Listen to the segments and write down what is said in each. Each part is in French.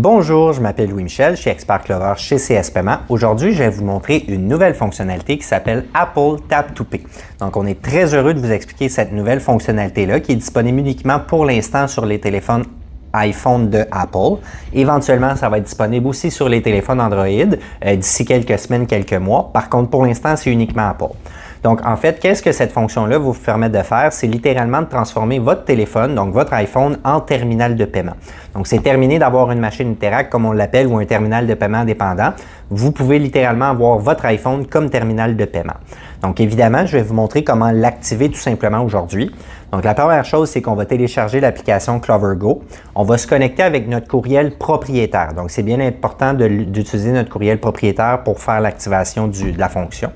Bonjour, je m'appelle Louis-Michel, je suis expert Clover chez CS Paiement. Aujourd'hui, je vais vous montrer une nouvelle fonctionnalité qui s'appelle Apple Tap to Pay. Donc, on est très heureux de vous expliquer cette nouvelle fonctionnalité-là qui est disponible uniquement pour l'instant sur les téléphones iPhone de Apple. Éventuellement, ça va être disponible aussi sur les téléphones Android d'ici quelques semaines, quelques mois. Par contre, pour l'instant, c'est uniquement Apple. Donc, en fait, qu'est-ce que cette fonction-là vous permet de faire? C'est littéralement de transformer votre téléphone, donc votre iPhone, en terminal de paiement. Donc, c'est terminé d'avoir une machine Interact, comme on l'appelle, ou un terminal de paiement indépendant. Vous pouvez littéralement avoir votre iPhone comme terminal de paiement. Donc, évidemment, je vais vous montrer comment l'activer tout simplement aujourd'hui. Donc, la première chose, c'est qu'on va télécharger l'application Clover Go. On va se connecter avec notre courriel propriétaire. Donc, c'est bien important d'utiliser notre courriel propriétaire pour faire l'activation de la fonction.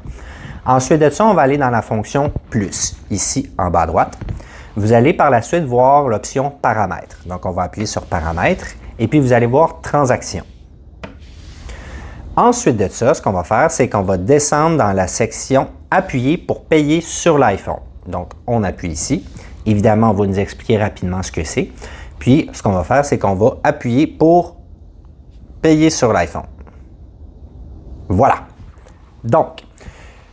Ensuite de ça, on va aller dans la fonction « Plus », ici en bas à droite. Vous allez par la suite voir l'option « Paramètres ». Donc, on va appuyer sur « Paramètres » et puis vous allez voir « Transactions ». Ensuite de ça, ce qu'on va faire, c'est qu'on va descendre dans la section « Appuyer pour payer sur l'iPhone ». Donc, on appuie ici. Évidemment, on va nous expliquer rapidement ce que c'est. Puis, ce qu'on va faire, c'est qu'on va appuyer pour payer sur l'iPhone. Voilà. Donc,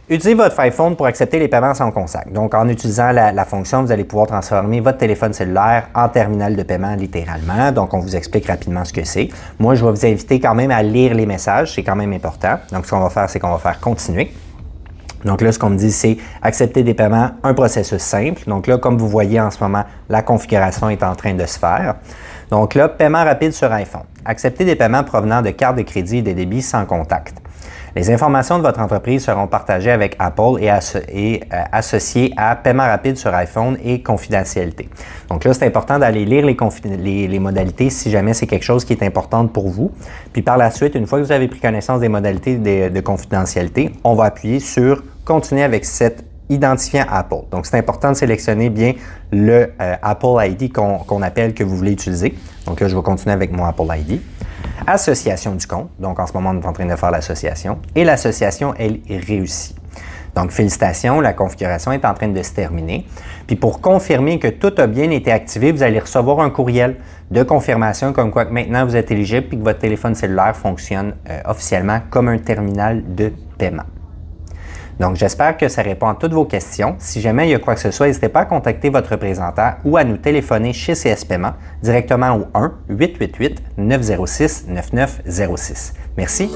utilisez votre iPhone pour accepter les paiements sans contact. Donc, en utilisant la fonction, vous allez pouvoir transformer votre téléphone cellulaire en terminal de paiement littéralement. Donc, on vous explique rapidement ce que c'est. Moi, je vais vous inviter quand même à lire les messages. C'est quand même important. Donc, ce qu'on va faire, c'est qu'on va faire continuer. Donc là, ce qu'on me dit, c'est accepter des paiements, un processus simple. Donc là, comme vous voyez en ce moment, la configuration est en train de se faire. Donc là, paiement rapide sur iPhone. Accepter des paiements provenant de cartes de crédit et de débit sans contact. Les informations de votre entreprise seront partagées avec Apple et associées à paiement rapide sur iPhone et confidentialité. Donc là, c'est important d'aller lire les modalités si jamais c'est quelque chose qui est important pour vous. Puis par la suite, une fois que vous avez pris connaissance des modalités de confidentialité, on va appuyer sur « Continuer avec cet identifiant Apple ». Donc, c'est important de sélectionner bien le Apple ID qu'on appelle que vous voulez utiliser. Donc là, je vais continuer avec mon Apple ID. Association du compte. Donc, en ce moment, on est en train de faire l'association. Et l'association, elle, est réussie. Donc, félicitations, la configuration est en train de se terminer. Puis, pour confirmer que tout a bien été activé, vous allez recevoir un courriel de confirmation comme quoi que maintenant vous êtes éligible et que votre téléphone cellulaire fonctionne officiellement comme un terminal de paiement. Donc, j'espère que ça répond à toutes vos questions. Si jamais il y a quoi que ce soit, n'hésitez pas à contacter votre représentant ou à nous téléphoner chez CS Paiement directement au 1-888-906-9906. Merci.